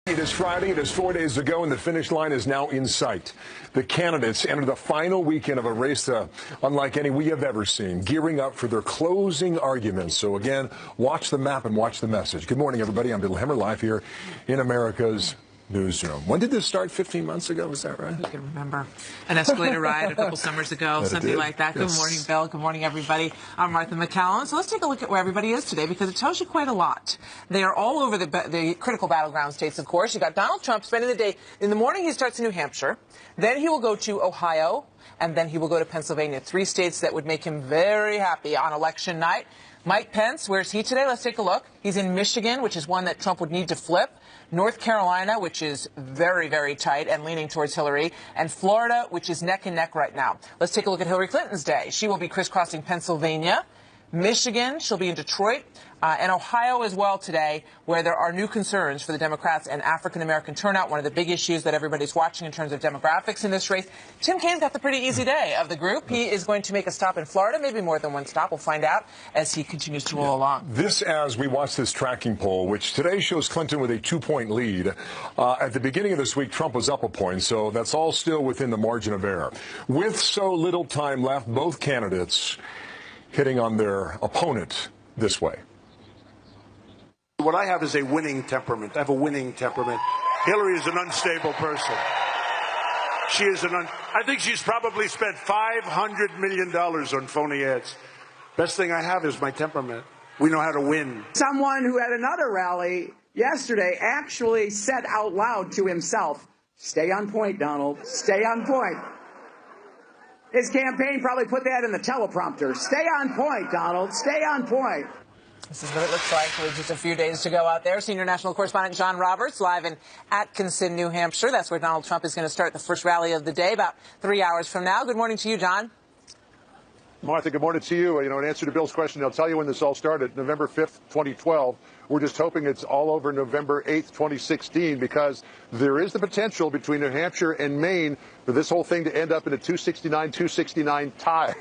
It is Friday. It is 4 days ago, and the finish line is now in sight. The candidates enter the final weekend of a race unlike any we have ever seen, gearing up for their closing arguments. So again, watch the map and watch the message. Good morning, everybody. I'm Bill Hemmer, live here in America's newsroom. When did this start? 15 months ago? Was that right? You can remember an escalator ride a couple summers ago, something like that. Yes. Good morning, Bill. Good morning, everybody. I'm Martha McCallum. So let's take a look at where everybody is today, because it tells you quite a lot. They are all over the critical battleground states, of course. You got Donald Trump spending the day. In the morning, he starts in New Hampshire. Then he will go to Ohio, and then he will go to Pennsylvania. 3 states that would make him very happy on election night. Mike Pence, where's he today? Let's take a look. He's in Michigan, which is one that Trump would need to flip. North Carolina, which is very, very tight and leaning towards Hillary. And Florida, which is neck and neck right now. Let's take a look at Hillary Clinton's day. She will be crisscrossing Pennsylvania, Michigan, she'll be in Detroit, and Ohio as well today, where there are new concerns for the Democrats and African-American turnout, one of the big issues that everybody's watching in terms of demographics in this race. Tim Kaine's got the pretty easy day of the group. He is going to make a stop in Florida, maybe more than one stop. We'll find out as he continues to roll along. This as we watch this tracking poll, which today shows Clinton with a 2-point lead. At the beginning of this week, Trump was up a point, so that's all still within the margin of error. With so little time left, both candidates hitting on their opponent this way. What I have is a winning temperament. I have a winning temperament. Hillary is an unstable person. She is I think she's probably spent $500 million on phony ads. Best thing I have is my temperament. We know how to win. Someone who had another rally yesterday actually said out loud to himself, "Stay on point, Donald. Stay on point." His campaign probably put that in the teleprompter. Stay on point, Donald. Stay on point. This is what it looks like with just a few days to go out there. Senior national correspondent John Roberts live in Atkinson, New Hampshire. That's where Donald Trump is going to start the first rally of the day about 3 hours from now. Good morning to you, John. Martha, good morning to you. In answer to Bill's question, I'll tell you when this all started, November 5th, 2012. We're just hoping it's all over November 8th, 2016, because there is the potential between New Hampshire and Maine for this whole thing to end up in a 269-269 tie,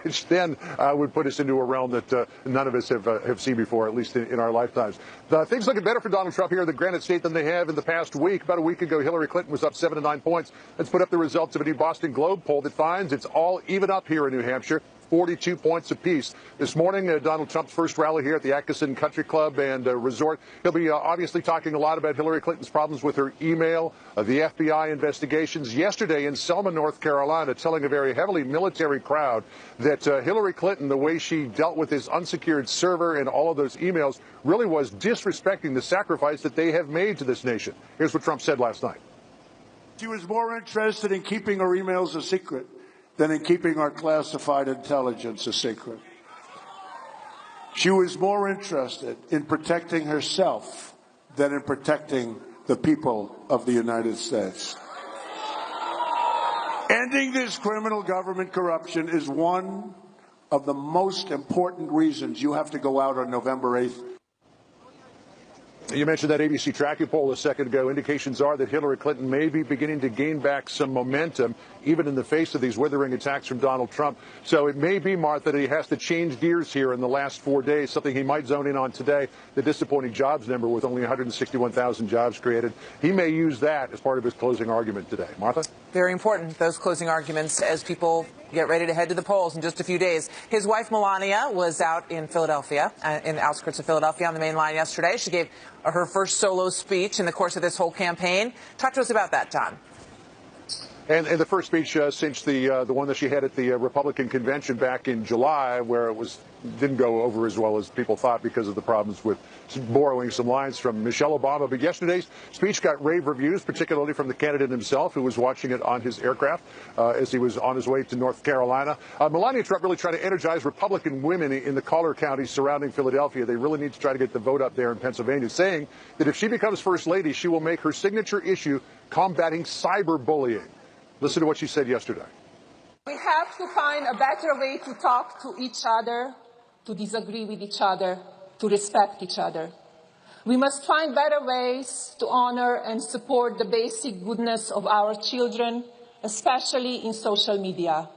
which then would put us into a realm that none of us have seen before, at least in our lifetimes. Things looking better for Donald Trump here in the Granite State than they have in the past week. About a week ago, Hillary Clinton was up 7 to 9 points. Let's put up the results of a new Boston Globe poll that finds it's all even up here in New Hampshire. 42 points apiece. This morning, Donald Trump's first rally here at the Atkinson Country Club and Resort. He'll be obviously talking a lot about Hillary Clinton's problems with her email, the FBI investigations. Yesterday in Selma, North Carolina, telling a very heavily military crowd that Hillary Clinton, the way she dealt with his unsecured server and all of those emails, really was disrespecting the sacrifice that they have made to this nation. Here's what Trump said last night. She was more interested in keeping her emails a secret than in keeping our classified intelligence a secret. She was more interested in protecting herself than in protecting the people of the United States. Ending this criminal government corruption is one of the most important reasons you have to go out on November 8th. You mentioned that ABC tracking poll a second ago. Indications are that Hillary Clinton may be beginning to gain back some momentum, even in the face of these withering attacks from Donald Trump. So it may be, Martha, that he has to change gears here in the last 4 days, something he might zone in on today, the disappointing jobs number with only 161,000 jobs created. He may use that as part of his closing argument today. Martha? Very important, those closing arguments, as people get ready to head to the polls in just a few days. His wife, Melania, was out in Philadelphia, in the outskirts of Philadelphia on the main line yesterday. She gave her first solo speech in the course of this whole campaign. Talk to us about that, John. And the first speech since the one that she had at the Republican convention back in July, where it didn't go over as well as people thought because of the problems with borrowing some lines from Michelle Obama. But yesterday's speech got rave reviews, particularly from the candidate himself, who was watching it on his aircraft as he was on his way to North Carolina. Melania Trump really trying to energize Republican women in the collar counties surrounding Philadelphia. They really need to try to get the vote up there in Pennsylvania, saying that if she becomes first lady, she will make her signature issue combating cyberbullying. Listen to what she said yesterday. We have to find a better way to talk to each other, to disagree with each other, to respect each other. We must find better ways to honor and support the basic goodness of our children, especially in social media.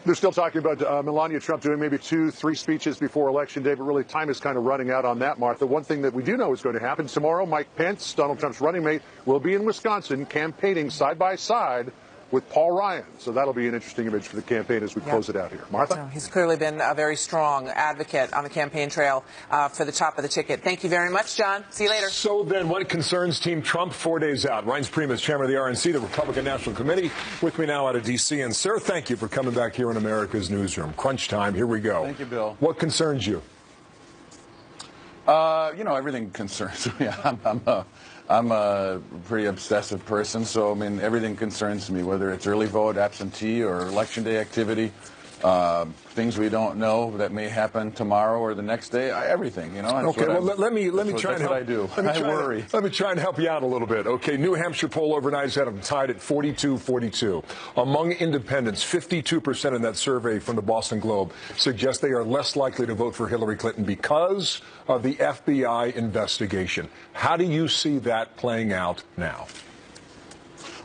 They're still talking about Melania Trump doing maybe 2-3 speeches before Election Day, but really time is kind of running out on that, Martha. One thing that we do know is going to happen tomorrow, Mike Pence, Donald Trump's running mate, will be in Wisconsin campaigning side by side with Paul Ryan. So that'll be an interesting image for the campaign as we close it out here. Martha? So he's clearly been a very strong advocate on the campaign trail for the top of the ticket. Thank you very much, John. See you later. So then what concerns Team Trump 4 days out? Reince Priebus, chairman of the RNC, the Republican National Committee, with me now out of D.C. And, sir, thank you for coming back here in America's Newsroom. Crunch time. Here we go. Thank you, Bill. What concerns you? Everything concerns me. I'm a pretty obsessive person, so, I mean, everything concerns me, whether it's early vote, absentee, or Election Day activity, things we don't know that may happen tomorrow or the next day, everything, Okay, well, let me try and help. What I do. I worry. Let me try and help you out a little bit. Okay, New Hampshire poll overnight has had them tied at 42-42. Among independents, 52% in that survey from the Boston Globe suggest they are less likely to vote for Hillary Clinton because of the FBI investigation. How do you see that playing out now?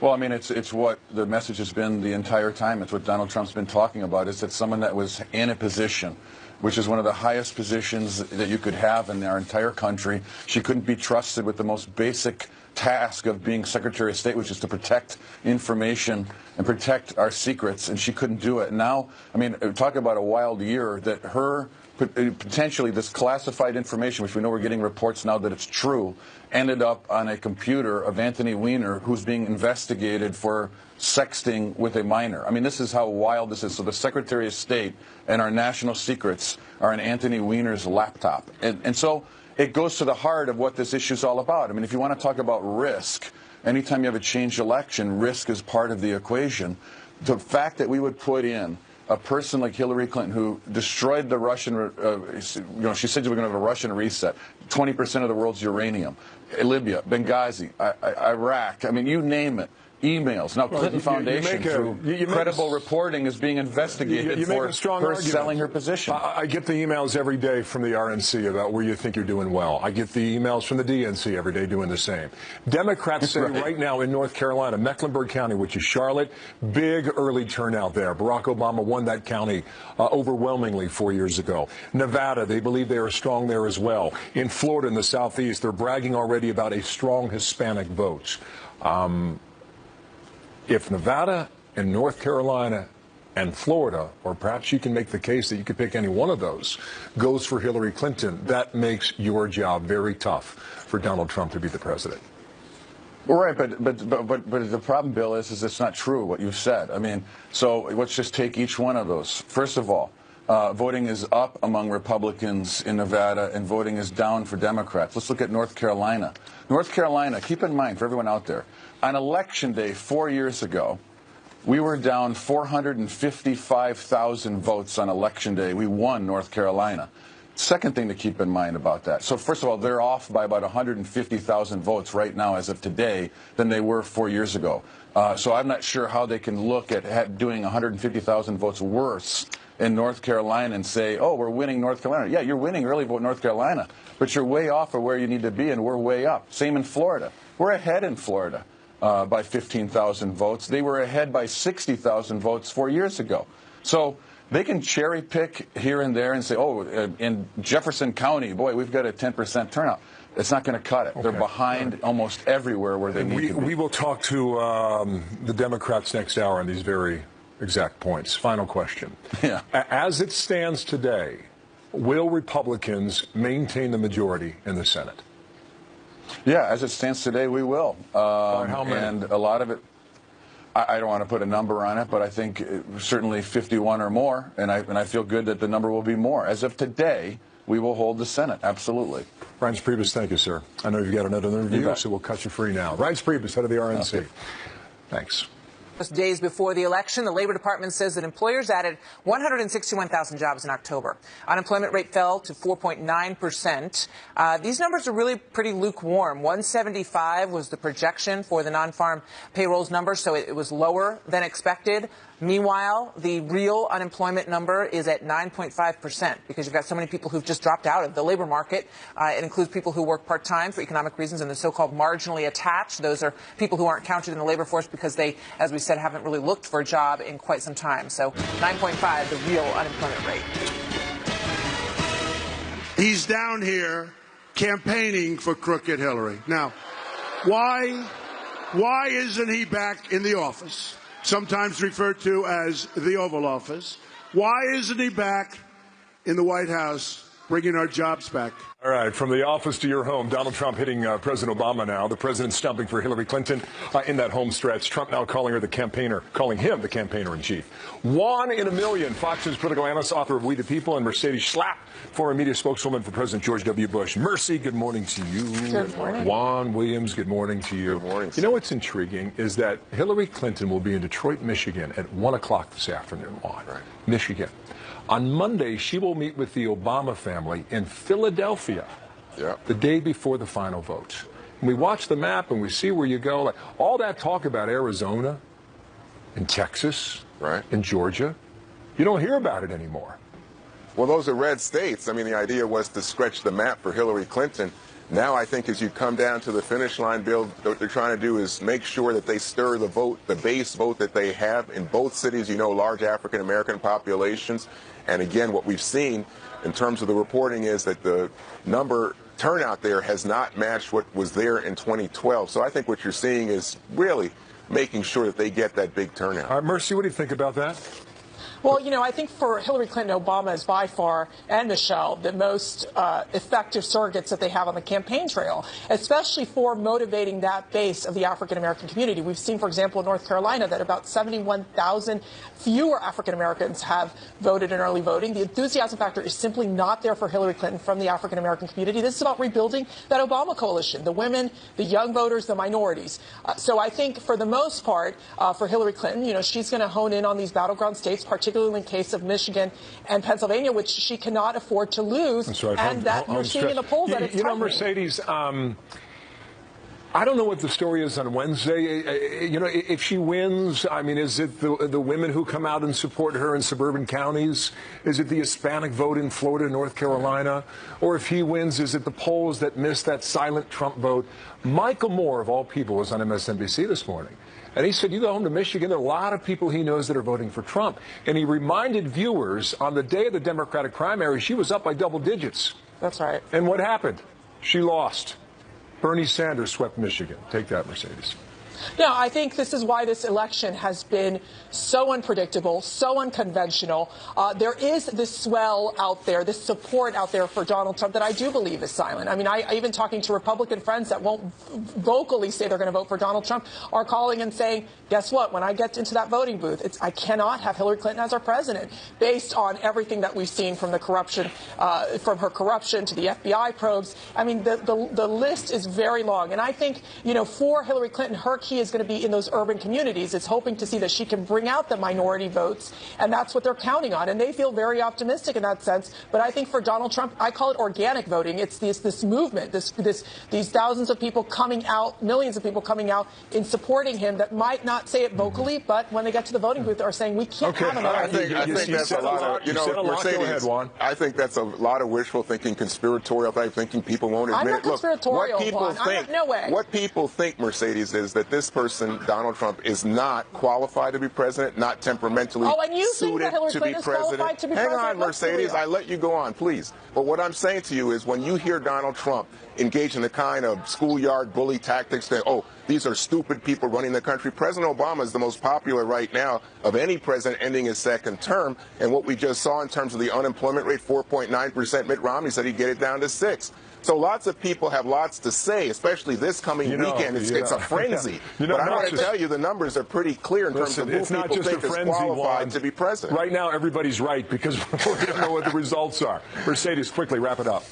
Well, I mean, it's what the message has been the entire time. It's what Donald Trump's been talking about, is that someone that was in a position, which is one of the highest positions that you could have in our entire country, she couldn't be trusted with the most basic task of being Secretary of State, which is to protect information and protect our secrets, and she couldn't do it. Now, I mean, talk about a wild year that her potentially this classified information, which we know we're getting reports now that it's true, ended up on a computer of Anthony Weiner, who's being investigated for sexting with a minor. I mean, this is how wild this is. So the Secretary of State and our national secrets are on Anthony Weiner's laptop. And so it goes to the heart of what this issue is all about. I mean, if you want to talk about risk, anytime you have a changed election, risk is part of the equation. The fact that we would put in a person like Hillary Clinton, who destroyed the Russian, she said we were going to have a Russian reset, 20% of the world's uranium, Libya, Benghazi, Iraq, I mean, you name it. Emails. Now, Clinton Foundation, through credible reporting, is being investigated for her selling her position. I get the emails every day from the RNC about where you think you're doing well. I get the emails from the DNC every day doing the same. Democrats say right now in North Carolina, Mecklenburg County, which is Charlotte, big early turnout there. Barack Obama won that county overwhelmingly 4 years ago. Nevada, they believe they are strong there as well. In Florida, in the southeast, they're bragging already about a strong Hispanic vote. If Nevada and North Carolina and Florida, or perhaps you can make the case that you could pick any one of those, goes for Hillary Clinton, that makes your job very tough for Donald Trump to be the president. Well, right, but the problem, Bill, is it's not true what you've said. I mean, so let's just take each one of those. First of all, voting is up among Republicans in Nevada, and voting is down for Democrats. Let's look at North Carolina. North Carolina, keep in mind, for everyone out there, on Election Day 4 years ago, we were down 455,000 votes on Election Day. We won North Carolina. Second thing to keep in mind about that. So first of all, they're off by about 150,000 votes right now as of today than they were 4 years ago. So I'm not sure how they can look at doing 150,000 votes worse in North Carolina and say, oh, we're winning North Carolina. Yeah, you're winning early vote North Carolina, but you're way off of where you need to be, and we're way up. Same in Florida. We're ahead in Florida by 15,000 votes. They were ahead by 60,000 votes 4 years ago. So they can cherry pick here and there and say, oh, in Jefferson County, boy, we've got a 10% turnout. It's not going to cut it. Okay. They're behind almost everywhere where they need to be. We will talk to the Democrats next hour on these very exact points. Final question. Yeah. As it stands today, will Republicans maintain the majority in the Senate? Yeah, as it stands today, we will. How many? And a lot of it, I don't want to put a number on it, but I think certainly 51 or more, and I feel good that the number will be more. As of today, we will hold the Senate, absolutely. Reince Priebus, thank you, sir. I know you've got another interview, so we'll cut you free now. Reince Priebus, head of the RNC. Okay. Thanks. Just days before the election, the Labor Department says that employers added 161,000 jobs in October. Unemployment rate fell to 4.9%. These numbers are really pretty lukewarm. 175 was the projection for the non-farm payrolls number, so it was lower than expected. Meanwhile, the real unemployment number is at 9.5% because you've got so many people who've just dropped out of the labor market. It includes people who work part-time for economic reasons and the so-called marginally attached. Those are people who aren't counted in the labor force because they, as we said, haven't really looked for a job in quite some time. So 9.5, the real unemployment rate. He's down here campaigning for crooked Hillary. Now, why isn't he back in the office, sometimes referred to as the Oval Office? Why isn't he back in the White House bringing our jobs back? All right, from the office to your home, Donald Trump hitting President Obama now. The president stumping for Hillary Clinton in that home stretch. Trump now calling him the campaigner-in-chief. One in a million, Fox News political analyst, author of We the People, and Mercedes Schlapp, former media spokeswoman for President George W. Bush. Mercy, good morning to you. Good morning. Juan Williams, good morning to you. Good morning. You know what's intriguing is that Hillary Clinton will be in Detroit, Michigan at 1 o'clock this afternoon, Juan. Right. Michigan. On Monday, she will meet with the Obama family in Philadelphia. Yeah. The day before the final vote. And we watch the map and we see where you go. Like, all that talk about Arizona and Texas Right. and Georgia, you don't hear about it anymore. Well, those are red states. I mean, the idea was to stretch the map for Hillary Clinton. Now I think as you come down to the finish line, Bill, what they're trying to do is make sure that they stir the vote, the base vote that they have in both cities, you know, large African-American populations. And again, what we've seen in terms of the reporting is that the turnout there has not matched what was there in 2012. So I think what you're seeing is really making sure that they get that big turnout. Mercy, what do you think about that? Well, you know, I think for Hillary Clinton, Obama is by far, and Michelle, the most effective surrogates that they have on the campaign trail, especially for motivating that base of the African-American community. We've seen, for example, in North Carolina that about 71,000 fewer African-Americans have voted in early voting. The enthusiasm factor is simply not there for Hillary Clinton from the African-American community. This is about rebuilding that Obama coalition, the women, the young voters, the minorities. So I think for the most part, for Hillary Clinton, you know, she's going to hone in on these battleground states, particularly in case of Michigan and Pennsylvania, which she cannot afford to lose. That's right. And that you're seeing in the polls that it's you know, tightening. Mercedes, I don't know what the story is on Wednesday. You know, if she wins, I mean, is it the women who come out and support her in suburban counties? Is it the Hispanic vote in Florida and North Carolina? Or if he wins, is it the polls that missed that silent Trump vote? Michael Moore, of all people, was on MSNBC this morning. And he said, you go home to Michigan, there are a lot of people he knows that are voting for Trump. And he reminded viewers on the day of the Democratic primary, she was up by double digits. That's right. And what happened? She lost. Bernie Sanders swept Michigan. Take that, Mercedes. No, I think this is why this election has been so unpredictable, so unconventional. There is this swell out there, this support out there for Donald Trump that I do believe is silent. I mean, I even talking to Republican friends that won't vocally say they're going to vote for Donald Trump are calling and saying, guess what? When I get into that voting booth, I cannot have Hillary Clinton as our president based on everything that we've seen from the corruption, from her corruption to the FBI probes. I mean, the list is very long. And I think, you know, for Hillary Clinton, her key is going to be in those urban communities. It's hoping to see that she can bring out the minority votes, and that's what they're counting on. And they feel very optimistic in that sense. But I think for Donald Trump, I call it organic voting. It's this movement, these thousands of people coming out, millions of people coming out in supporting him that might not say it vocally, but when they get to the voting booth, are saying we can't have another. I think that's a lot of, you know, Mercedes, I think that's a lot of wishful thinking, conspiratorial type thinking. People won't admit I'm not it. Look, conspiratorial, what people think, no way. What people think, Mercedes, is that this person, Donald Trump, is not qualified to be president, not temperamentally suited to be president. Hang on, Mercedes, I let you go on, please. But what I'm saying to you is when you hear Donald Trump engage in the kind of schoolyard bully tactics that, oh, these are stupid people running the country. President Obama is the most popular right now of any president ending his second term. And what we just saw in terms of the unemployment rate, 4.9%, Mitt Romney said he'd get it down to 6%. So lots of people have lots to say, especially this coming weekend. It's a frenzy. But I'm going to tell you the numbers are pretty clear in terms of who people think is qualified to be president. Right now, everybody's right because we don't know what the results are. Mercedes, quickly wrap it up.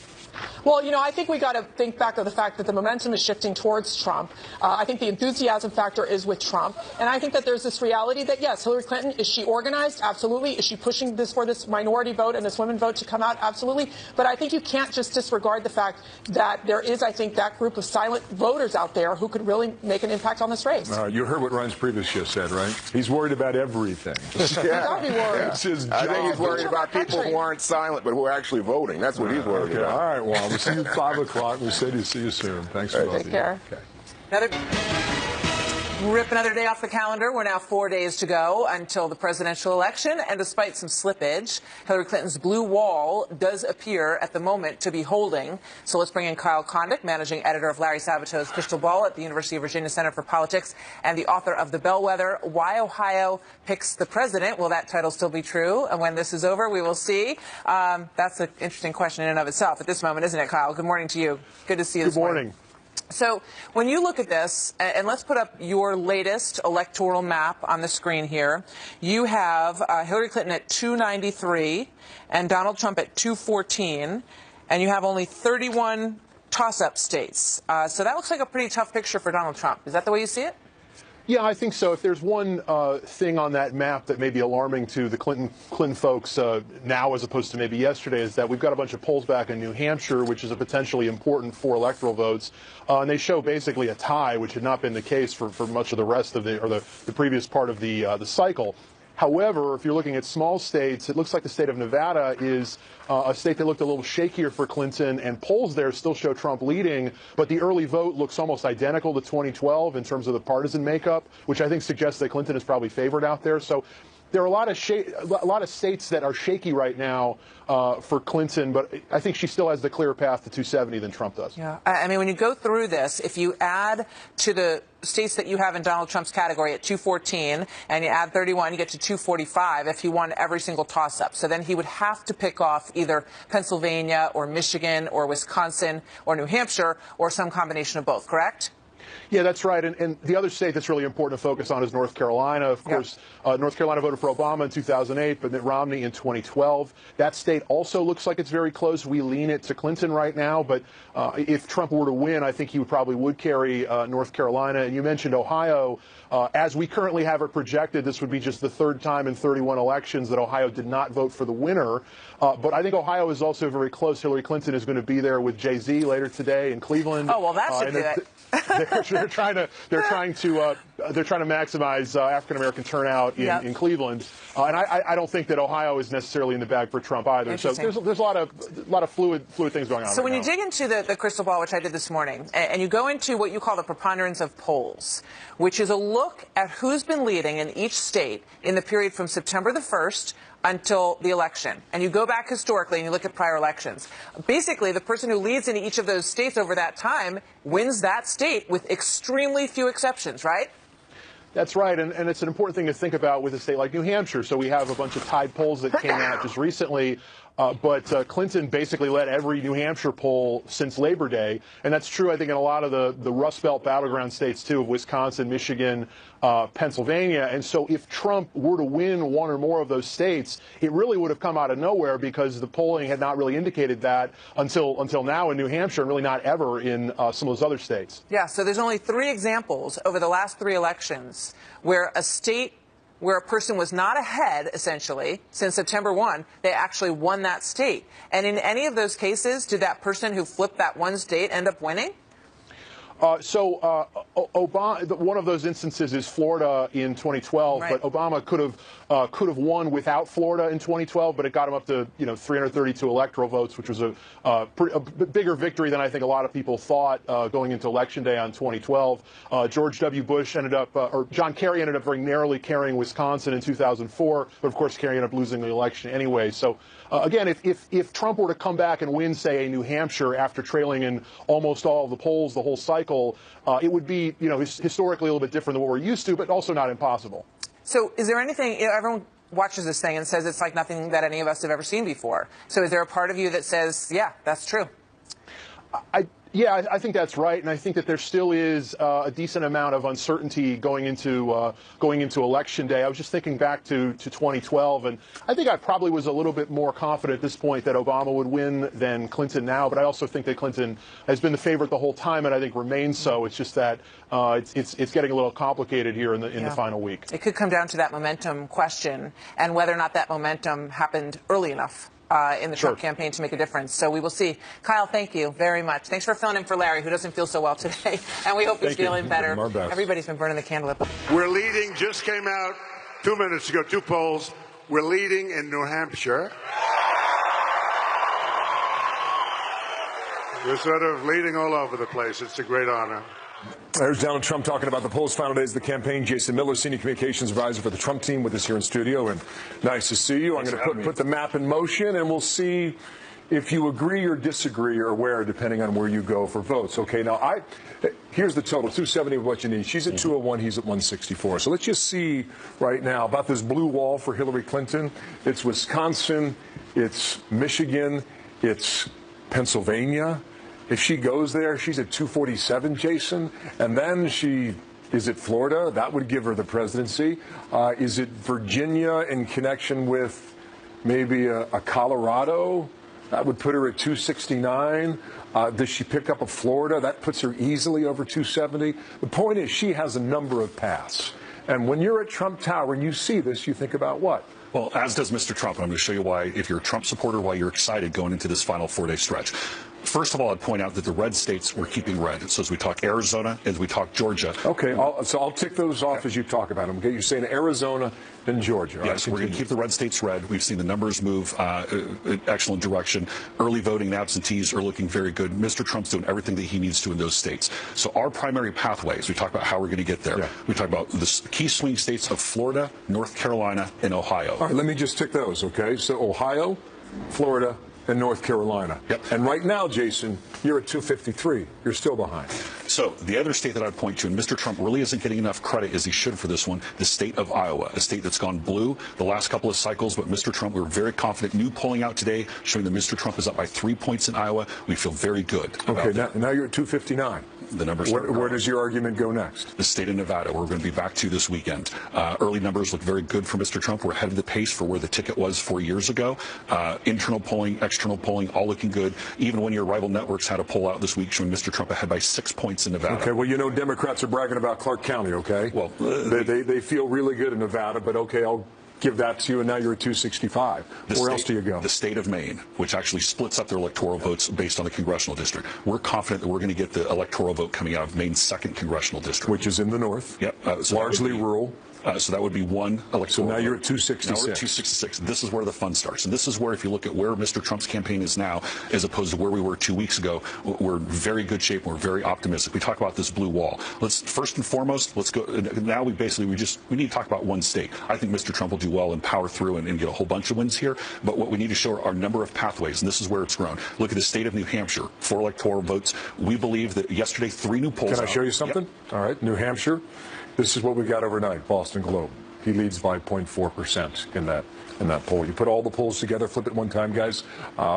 Well, you know, I think we got to think back to the fact that the momentum is shifting towards Trump. I think the enthusiasm factor is with Trump. And I think that there's this reality that, yes, Hillary Clinton, is she organized? Absolutely. Is she pushing this for this minority vote and this women vote to come out? Absolutely. But I think you can't just disregard the fact that there is, I think, that group of silent voters out there who could really make an impact on this race. You heard what Reince Priebus just said, right? He's worried about everything. Yeah. Gotta be worried. It's his job. I think he's worried about people who aren't silent but who are actually voting. That's what he's worried about. All right, well, we'll see you at 5 o'clock. We said see you soon. Thanks for Take care. Okay. Rip another day off the calendar. We're now 4 days to go until the presidential election, and despite some slippage, Hillary Clinton's blue wall does appear at the moment to be holding. So let's bring in Kyle Kondik, managing editor of Larry Sabato's Crystal Ball at the University of Virginia Center for Politics and the author of The Bellwether, Why Ohio Picks the President. Will that title still be true? And when this is over, we will see. That's an interesting question in and of itself at this moment, isn't it, Kyle? Good morning to you. Good to see you this morning. So when you look at this, and let's put up your latest electoral map on the screen here, you have Hillary Clinton at 293 and Donald Trump at 214, and you have only 31 toss-up states. So that looks like a pretty tough picture for Donald Trump. Is that the way you see it? Yeah, I think so. If there's one thing on that map that may be alarming to the Clinton folks now as opposed to maybe yesterday is that we've got a bunch of polls back in New Hampshire, which is a potentially important for electoral votes. And they show basically a tie, which had not been the case for much of the rest of the previous part of the cycle. However, if you're looking at small states, it looks like the state of Nevada is a state that looked a little shakier for Clinton, and polls there still show Trump leading, but the early vote looks almost identical to 2012 in terms of the partisan makeup, which I think suggests that Clinton is probably favored out there. So there are a lot of states that are shaky right now for Clinton, but I think she still has the clearer path to 270 than Trump does. Yeah. I mean, when you go through this, if you add to the states that you have in Donald Trump's category at 214 and you add 31, you get to 245 if he won every single toss-up. So then he would have to pick off either Pennsylvania or Michigan or Wisconsin or New Hampshire or some combination of both, correct? Yeah, that's right. And the other state that's really important to focus on is North Carolina. Of course, North Carolina voted for Obama in 2008, but Mitt Romney in 2012. That state also looks like it's very close. We lean it to Clinton right now, but if Trump were to win, I think he probably would carry North Carolina. And you mentioned Ohio. As we currently have it projected, this would be just the third time in 31 elections that Ohio did not vote for the winner. But I think Ohio is also very close. Hillary Clinton is going to be there with Jay-Z later today in Cleveland. Oh, well, that should do it. They're trying to maximize African American turnout in Cleveland, and I don't think that Ohio is necessarily in the bag for Trump either. So there's a lot of fluid things going on. So when you dig into the crystal ball, which I did this morning, and you go into what you call the preponderance of polls, which is a look at who's been leading in each state in the period from September the 1st until the election. And you go back historically and you look at prior elections. Basically, the person who leads in each of those states over that time wins that state with extremely few exceptions, right? That's right, and it's an important thing to think about with a state like New Hampshire. So we have a bunch of tied polls that came out just recently, but Clinton basically led every New Hampshire poll since Labor Day, and that's true, I think, in a lot of the Rust Belt battleground states, too, of Wisconsin, Michigan, Pennsylvania. And so if Trump were to win one or more of those states, it really would have come out of nowhere because the polling had not really indicated that until now in New Hampshire and really not ever in some of those other states. Yeah, so there's only 3 examples over the last 3 elections where a state where a person was not ahead, essentially, since September 1, they actually won that state. And in any of those cases, did that person who flipped that one state end up winning? Obama, one of those instances is Florida in 2012, right. But Obama could have won without Florida in 2012, but it got him up to 332 electoral votes, which was a bigger victory than I think a lot of people thought going into Election Day on 2012. George W. Bush or John Kerry ended up very narrowly carrying Wisconsin in 2004, but of course Kerry ended up losing the election anyway. So again, if Trump were to come back and win, say, a New Hampshire after trailing in almost all of the polls the whole cycle, it would be, historically a little bit different than what we're used to, but also not impossible. So is there anything, everyone watches this thing and says it's like nothing that any of us have ever seen before. So is there a part of you that says, yeah, that's true? Yeah, I think that's right, and I think that there still is a decent amount of uncertainty going into Election Day. I was just thinking back to 2012, and I think I probably was a little bit more confident at this point that Obama would win than Clinton now, but I also think that Clinton has been the favorite the whole time, and I think remains so. It's just that it's getting a little complicated here in the final week. It could come down to that momentum question and whether or not that momentum happened early enough in the Trump campaign to make a difference. So we will see. Kyle, thank you very much. Thanks for filling in for Larry, who doesn't feel so well today. And we hope he's feeling better. Everybody's been burning the candle at the... We're leading, just came out 2 minutes ago, 2 polls. We're leading in New Hampshire. We're sort of leading all over the place. It's a great honor. There's Donald Trump talking about the polls, final days of the campaign. Jason Miller, Senior Communications Advisor for the Trump team, with us here in studio. And nice to see you. I'm going to put the map in motion, and we'll see if you agree or disagree or where, depending on where you go for votes. Okay, now here's the total, 270 of what you need. She's at 201, he's at 164. So let's just see right now about this blue wall for Hillary Clinton. It's Wisconsin, it's Michigan, it's Pennsylvania. If she goes there, she's at 247, Jason, and then is it Florida? That would give her the presidency. Is it Virginia in connection with maybe a Colorado? That would put her at 269. Does she pick up a Florida? That puts her easily over 270. The point is, she has a number of paths. And when you're at Trump Tower and you see this, you think about what? Well, as does Mr. Trump. And I'm going to show you why, if you're a Trump supporter, why you're excited going into this final 4-day stretch. First of all, I'd point out that the red states we're keeping red. So as we talk Arizona, as we talk Georgia. Okay, so I'll tick those off as you talk about them. Okay, you're saying Arizona and Georgia. Yes, we're going to keep the red states red. We've seen the numbers move in excellent direction. Early voting and absentees are looking very good. Mr. Trump's doing everything that he needs to in those states. So our primary pathways, we talk about how we're going to get there. Yeah. We talk about the key swing states of Florida, North Carolina, and Ohio. All right, let me just tick those, okay? So Ohio, Florida, and North Carolina. Yep. And right now, Jason, you're at 253. You're still behind. So the other state that I'd point to, and Mr. Trump really isn't getting enough credit as he should for this one, the state of Iowa, a state that's gone blue the last couple of cycles. But Mr. Trump, we're very confident. New polling out today showing that Mr. Trump is up by 3 points in Iowa. We feel very good. Okay, now you're at 259. The numbers. Where does your argument go next? The state of Nevada, we're going to be back to this weekend. Early numbers look very good for Mr. Trump. We're ahead of the pace for where the ticket was 4 years ago. Internal polling, external polling, all looking good. Even when your rival networks had a poll out this week showing Mr. Trump ahead by 6 points in Nevada. Okay, well, you know Democrats are bragging about Clark County, okay? Well, they feel really good in Nevada, but okay, I'll give that to you, and now you're at 265. Where else do you go? The state of Maine, which actually splits up their electoral votes based on the congressional district. We're confident that we're going to get the electoral vote coming out of Maine's 2nd congressional district. Which is in the north. Yep. So largely rural. So that would be one electoral. So now you're at 266. Now we're at 266. This is where the fun starts. And this is where, if you look at where Mr. Trump's campaign is now, as opposed to where we were 2 weeks ago, we're in very good shape. We're very optimistic. We talk about this blue wall. Let's first and foremost, let's go. Now we need to talk about one state. I think Mr. Trump will do well and power through and get a whole bunch of wins here. But what we need to show are a number of pathways, and this is where it's grown. Look at the state of New Hampshire, 4 electoral votes. We believe that yesterday 3 new polls. Can I show you something? Yep. All right, New Hampshire. This is what we got overnight. Boston Globe. He leads by 0.4% in that poll. You put all the polls together, flip it one time, guys,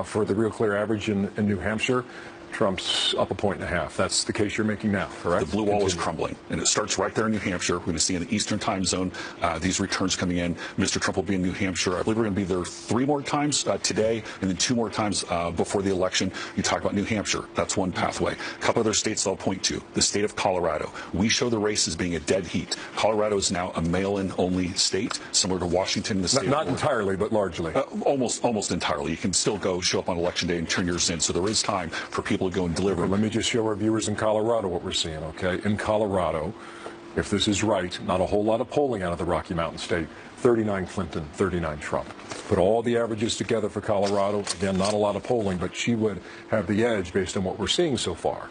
for the real clear average in New Hampshire. Trump's up 1.5 points. That's the case you're making now, correct? The blue wall is crumbling, and it starts right there in New Hampshire. We're going to see in the Eastern time zone these returns coming in. Mr. Trump will be in New Hampshire. I believe we're going to be there 3 more times today, and then 2 more times before the election. You talk about New Hampshire. That's one pathway. A couple other states I'll point to. The state of Colorado. We show the race as being a dead heat. Colorado is now a mail-in only state, similar to Washington in the state. Not entirely, but largely. Almost entirely. You can still go show up on election day and turn yours in. So there is time for people to go and deliver. Let me just show our viewers in Colorado what we're seeing, okay? In Colorado, if this is right, not a whole lot of polling out of the Rocky Mountain State. 39 Clinton, 39 Trump. Put all the averages together for Colorado. Again, not a lot of polling, but she would have the edge based on what we're seeing so far.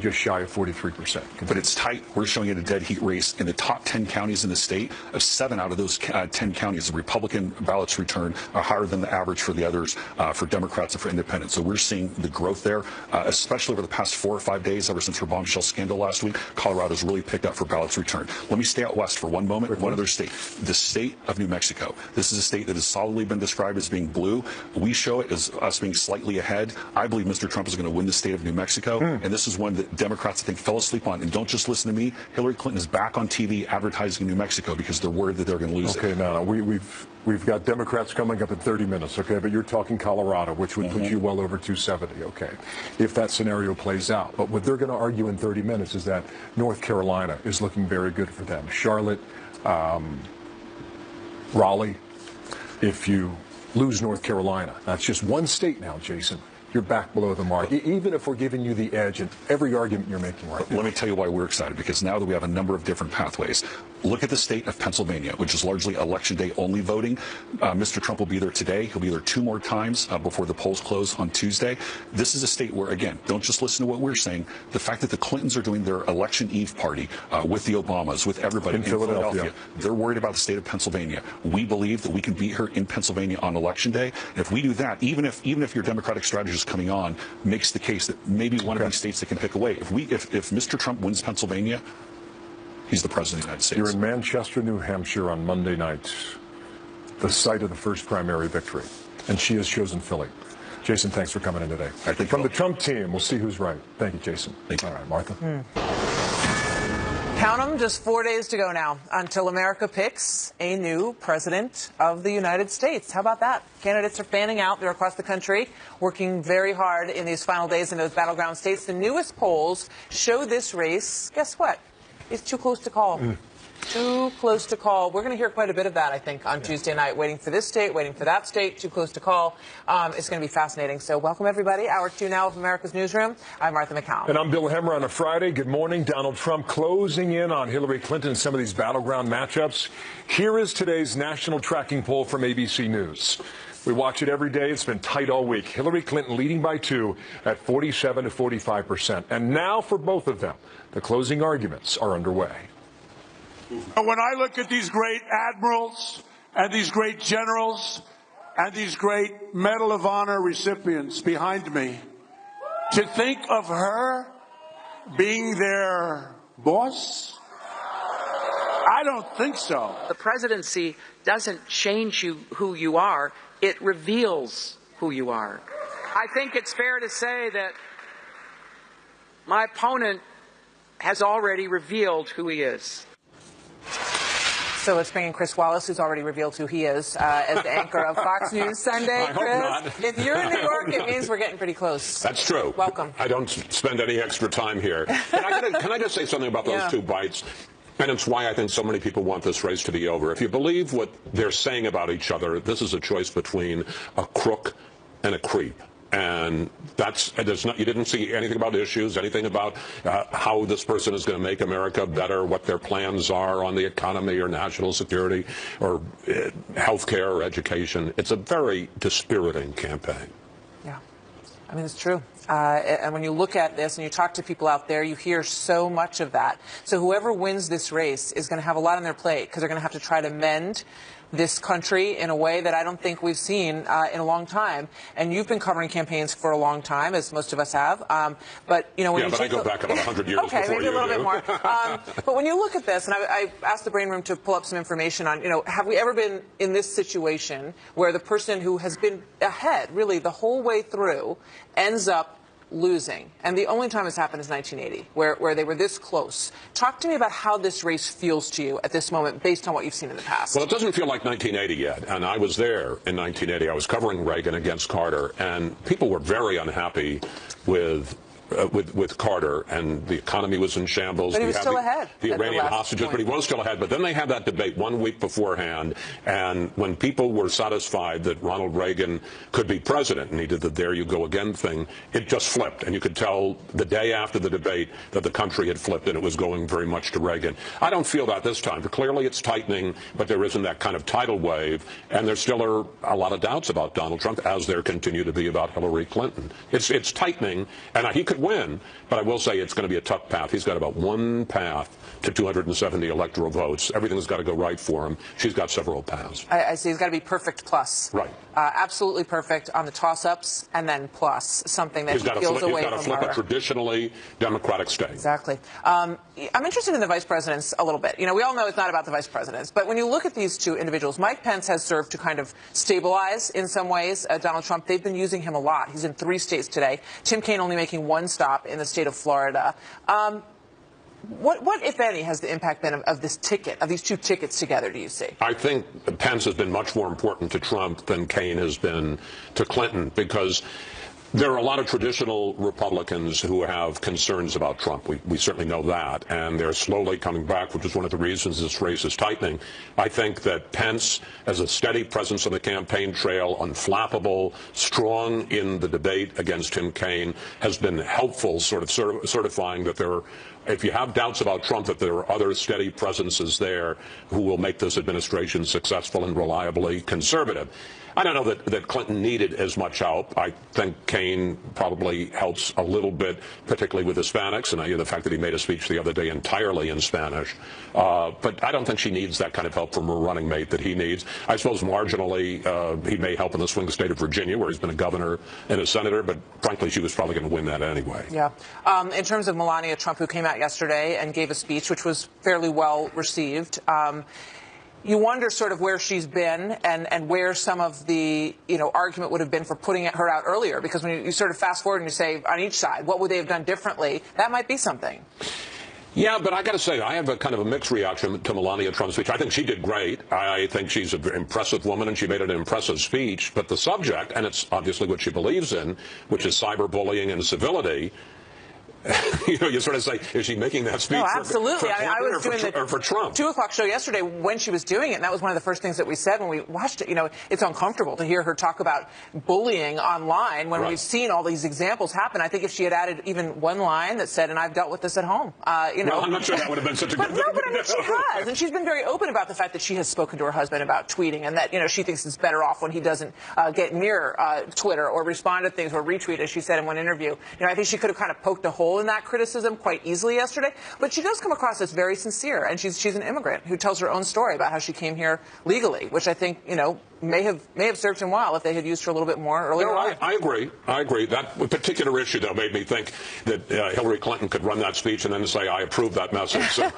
Just shy of 43%. But it's tight. We're showing it a dead heat race. In the top 10 counties in the state, of 7 out of those 10 counties, the Republican ballots return are higher than the average for the others, for Democrats and for independents. So we're seeing the growth there, especially over the past 4 or 5 days, ever since her bombshell scandal last week. Colorado's really picked up for ballots returned. Let me stay out west for one moment. One other state. The state of New Mexico. This is a state that has solidly been described as being blue. We show it as us being slightly ahead. I believe Mr. Trump is going to win the state of New Mexico, and this is one that Democrats, I think, fell asleep on. And don't just listen to me. Hillary Clinton is back on TV advertising New Mexico because they're worried that they're going to lose it. Okay, now we've got Democrats coming up in 30 minutes, okay, but you're talking Colorado, which would put you well over 270, okay, if that scenario plays out. But what they're going to argue in 30 minutes is that North Carolina is looking very good for them. Charlotte, Raleigh, if you lose North Carolina, that's just one state now, Jason. You're back below the mark, even if we're giving you the edge in every argument you're making right now. Let me tell you why we're excited, because now that we have a number of different pathways. Look at the state of Pennsylvania, which is largely election day only voting. Mr. Trump will be there today. He'll be there 2 more times before the polls close on Tuesday. This is a state where, again, don't just listen to what we're saying. The fact that the Clintons are doing their election eve party with the Obamas, with everybody in Philadelphia, they're worried about the state of Pennsylvania. We believe that we can beat her in Pennsylvania on election day. And if we do that, even if your Democratic strategist coming on makes the case that maybe one of these states that can pick away, if Mr. Trump wins Pennsylvania, he's the president of the United States. You're in Manchester, New Hampshire on Monday night, the site of the first primary victory, and she has chosen Philly. Jason, thanks for coming in today. From the Trump team, we'll see who's right. Thank you, Jason. Thank you. All right, Martha. Count them, just 4 days to go now until America picks a new president of the United States. How about that? Candidates are fanning out. They're across the country, working very hard in these final days in those battleground states. The newest polls show this race, guess what? It's too close to call. Too close to call. We're going to hear quite a bit of that, I think, on Tuesday night. Waiting for this state, waiting for that state, too close to call. It's going to be fascinating. So welcome, everybody. Hour 2 now of America's Newsroom. I'm Martha McCallum. And I'm Bill Hemmer on a Friday. Good morning. Donald Trump closing in on Hillary Clinton in some of these battleground matchups. Here is today's national tracking poll from ABC News. We watch it every day. It's been tight all week. Hillary Clinton leading by 2 at 47 to 45%. And now for both of them, the closing arguments are underway. When I look at these great admirals and these great generals and these great Medal of Honor recipients behind me, to think of her being their boss? I don't think so. The presidency doesn't change you who you are. It reveals who you are. I think it's fair to say that my opponent has already revealed who he is. So let's bring in Chris Wallace, who's already revealed who he is as the anchor of Fox News Sunday. I hope not. If you're in New York, it means we're getting pretty close. That's true. Welcome. I don't spend any extra time here. Can I just say something about those 2 bites? And it's why I think so many people want this race to be over. If you believe what they're saying about each other, this is a choice between a crook and a creep. And you didn't see anything about issues, anything about how this person is going to make America better, what their plans are on the economy or national security or health care or education. It's a very dispiriting campaign. Yeah, I mean, it's true. And when you look at this and you talk to people out there, you hear so much of that. So whoever wins this race is going to have a lot on their plate because they're going to have to try to mend this country in a way that I don't think we've seen in a long time. And you've been covering campaigns for a long time, as most of us have. But you know, when I go back about 100 years okay, before maybe you a little do. bit more. But when you look at this, and I asked the Brain Room to pull up some information on, have we ever been in this situation where the person who has been ahead, really the whole way through, ends up losing? And the only time it's happened is 1980, where they were this close. Talk to me about how this race feels to you at this moment based on what you've seen in the past. Well, it doesn't feel like 1980 yet, and I was there in 1980. I was covering Reagan against Carter, and people were very unhappy with Carter, and the economy was in shambles. But he was still ahead. The Iranian hostages, but he was still ahead. But then they had that debate 1 week beforehand, and when people were satisfied that Ronald Reagan could be president, and he did the there you go again thing, it just flipped. And you could tell the day after the debate that the country had flipped and it was going very much to Reagan. I don't feel that this time. Clearly it's tightening, but there isn't that kind of tidal wave, and there still are a lot of doubts about Donald Trump, as there continue to be about Hillary Clinton. It's tightening, and he could could win, but I will say it's going to be a tough path. He's got about one path to 270 electoral votes. Everything's got to go right for him. She's got several paths. I see. He's got to be perfect plus. Right. Absolutely perfect on the toss-ups, and then plus something that he feels away from her. He's got to flip a traditionally Democratic state. Exactly. I'm interested in the vice presidents a little bit. You know, we all know it's not about the vice presidents, but when you look at these two individuals, Mike Pence has served to kind of stabilize in some ways Donald Trump. They've been using him a lot. He's in 3 states today. Tim Kaine only making 1 stop in the state of Florida. What, if any, has the impact been of this ticket, of these 2 tickets together, do you see? I think Pence has been much more important to Trump than Kaine has been to Clinton, because there are a lot of traditional Republicans who have concerns about Trump. We certainly know that, and they're slowly coming back, which is one of the reasons this race is tightening. I think that Pence, as a steady presence on the campaign trail, unflappable, strong in the debate against Tim Kaine, has been helpful, sort of certifying that there are, if you have doubts about Trump, that there are other steady presences there who will make this administration successful and reliably conservative. I don't know that Clinton needed as much help. I think Kaine probably helps a little bit, particularly with Hispanics, and the fact that he made a speech the other day entirely in Spanish. But I don't think she needs that kind of help from her running mate that he needs. I suppose marginally he may help in the swing state of Virginia, where he's been a governor and a senator, but frankly, she was probably going to win that anyway. Yeah. In terms of Melania Trump, who came out yesterday and gave a speech which was fairly well received, you wonder sort of where she's been and where some of the argument would have been for putting her out earlier, because when you sort of fast forward and you say on each side what would they have done differently, that might be something. Yeah, but I got to say, I have a kind of a mixed reaction to Melania Trump's speech. I think she did great. I think she's an impressive woman, and she made an impressive speech. But the subject, and it's obviously what she believes in, which is cyberbullying and civility, you sort of say, is she making that speech absolutely. I was doing for Trump? 2 o'clock show yesterday when she was doing it, and that was one of the first things that we said when we watched it. It's uncomfortable to hear her talk about bullying online when we've seen all these examples happen. I think if she had added even one line that said, and I've dealt with this at home, Well, I'm not sure that would have been such a good thing. No, but I mean, she has, and she's been very open about the fact that she has spoken to her husband about tweeting, and that, she thinks it's better off when he doesn't get near Twitter or respond to things or retweet, as she said in one interview. I think she could have kind of poked a hole in that criticism quite easily yesterday, but she does come across as very sincere, and she's an immigrant who tells her own story about how she came here legally, which I think may have served him well if they had used her a little bit more earlier on. I agree. That particular issue, though, made me think that Hillary Clinton could run that speech and then say, I approve that message. So.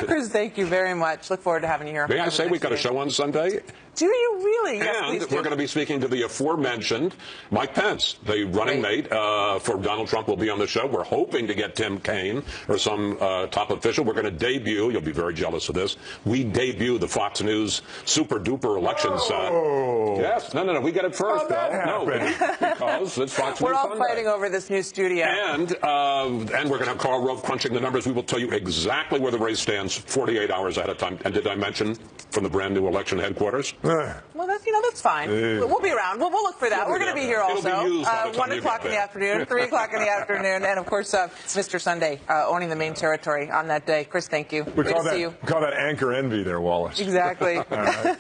Chris, thank you very much. Look forward to having you here. May I say we've got a show on Sunday? Do you really? And yes, we're going to be speaking to the aforementioned Mike Pence, the running mate for Donald Trump, will be on the show. We're hoping to get Tim Kaine or some top official. We're going to debut, you'll be very jealous of this, we debut the Fox News super-duper election set. Yes, no, we get it first, though. Because it's Fox News We're all Sunday. Fighting over this new studio. And we're going to have Carl Rove crunching the numbers. We will tell you exactly where the race stands 48 hours ahead of time. And did I mention from the brand new election headquarters? Well, that's fine. We'll be around. We'll look for that. We're going to be here also. 1 o'clock in the afternoon, 3 o'clock in the afternoon, and of course, Mr. Sunday owning the main territory on that day. Chris, thank you. We call that anchor envy there, Wallace. Exactly.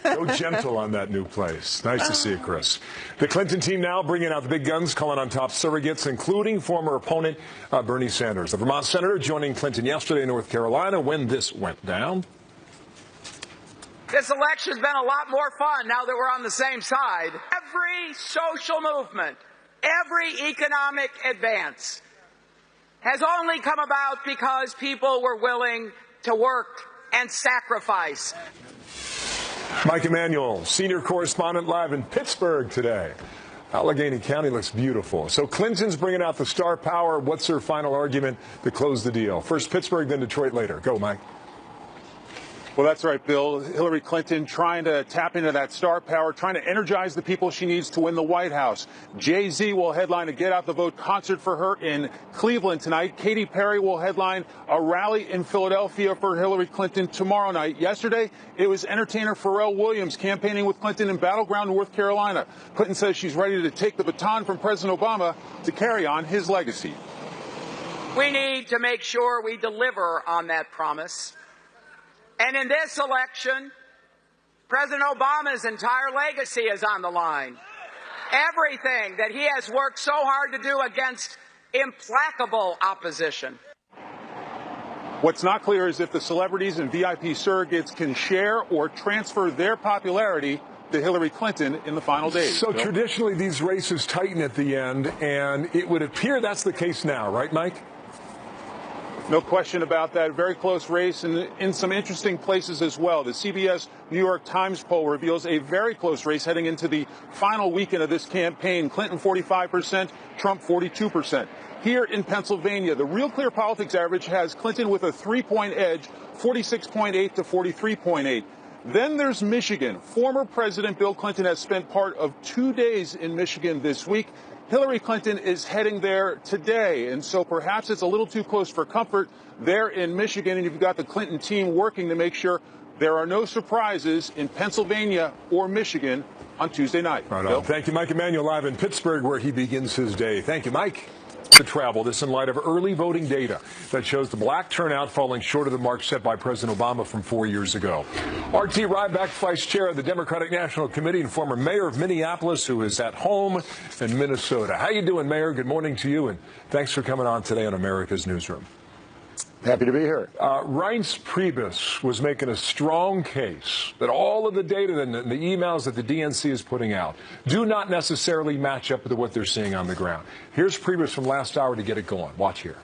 Go gentle on that new place. Nice to see you, Chris. The Clinton team now bringing out the big guns, calling on top surrogates, including former opponent Bernie Sanders. The Vermont senator joining Clinton yesterday in North Carolina when this went down. This election's been a lot more fun now that we're on the same side. Every social movement, every economic advance has only come about because people were willing to work and sacrifice. Mike Emanuel, senior correspondent, live in Pittsburgh today. Allegheny County looks beautiful. So Clinton's bringing out the star power. What's her final argument to close the deal? First Pittsburgh, then Detroit later. Go, Mike. Well, that's right, Bill. Hillary Clinton trying to tap into that star power, trying to energize the people she needs to win the White House. Jay-Z will headline a Get Out the Vote concert for her in Cleveland tonight. Katy Perry will headline a rally in Philadelphia for Hillary Clinton tomorrow night. Yesterday, it was entertainer Pharrell Williams campaigning with Clinton in Battleground, North Carolina. Clinton says she's ready to take the baton from President Obama to carry on his legacy. We need to make sure we deliver on that promise. And in this election, President Obama's entire legacy is on the line. Everything that he has worked so hard to do against implacable opposition. What's not clear is if the celebrities and VIP surrogates can share or transfer their popularity to Hillary Clinton in the final days. So traditionally, these races tighten at the end, and it would appear that's the case now, right, Mike? No question about that. Very close race and in some interesting places as well. The CBS New York Times poll reveals a very close race heading into the final weekend of this campaign. Clinton 45%, Trump 42%. Here in Pennsylvania, the Real Clear Politics average has Clinton with a 3-point edge, 46.8 to 43.8. Then there's Michigan. Former President Bill Clinton has spent part of 2 days in Michigan this week. Hillary Clinton is heading there today, and so perhaps it's a little too close for comfort there in Michigan, and you've got the Clinton team working to make sure there are no surprises in Pennsylvania or Michigan on Tuesday night. Right on. Thank you, Mike Emanuel, live in Pittsburgh, where he begins his day. Thank you, Mike. To travel. This in light of early voting data that shows the black turnout falling short of the mark set by President Obama from 4 years ago. R.T. Ryback, Vice Chair of the Democratic National Committee and former mayor of Minneapolis, who is at home in Minnesota. How you doing, Mayor? Good morning to you, and thanks for coming on today on America's Newsroom. Happy to be here. Reince Priebus was making a strong case that all of the data and the emails that the DNC is putting out do not necessarily match up with what they're seeing on the ground. Here's Priebus from last hour to get it going. Watch here.